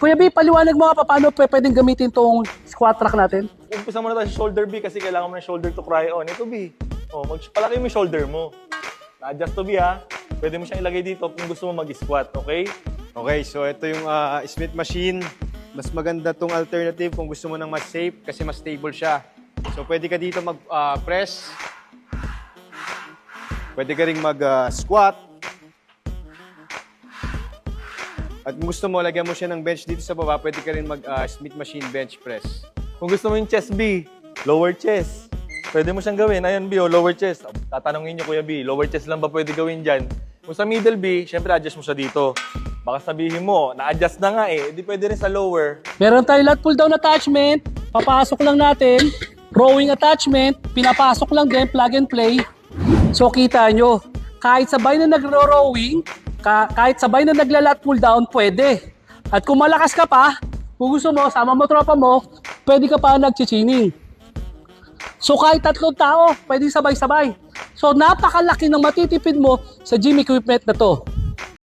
Kuya B, paliwanag mo nga paano pwedeng gamitin tong squat rack natin. Umpisa muna tayo sa shoulder B kasi kailangan mo ng shoulder to cry on. Ito B. Oh, palaki mo yung shoulder mo. Na-adjust to B ha. Pwede mo siyang ilagay dito kung gusto mo mag-squat, okay? Okay, so ito yung Smith machine. Mas maganda tong alternative kung gusto mo ng mas safe kasi mas stable siya. So pwede ka dito mag-press. Pwede ka ring mag-squat. At kung gusto mo, lagyan mo siya ng bench dito sa baba, pwede ka rin mag-Smith machine bench press. Kung gusto mo yung chest B, lower chest. Pwede mo siyang gawin. Ayan B, lower chest. Tatanungin niyo Kuya B, lower chest lang ba pwede gawin dyan? Kung sa middle B, syempre adjust mo siya dito. Baka sabihin mo, na-adjust na nga eh. Hindi pwede rin sa lower. Meron tayo lat pull down attachment. Papasok lang natin. Rowing attachment. Pinapasok lang din, plug and play. So kita nyo, kahit sabay na nagro-rowing, kahit sabay na nagla-lat pull down, pwede. At kung malakas ka pa, kung gusto mo, sama mo tropa mo, pwede ka pa nagchichining. So kahit 3 tao, pwede sabay-sabay. So napakalaki ng matitipid mo sa gym equipment na to.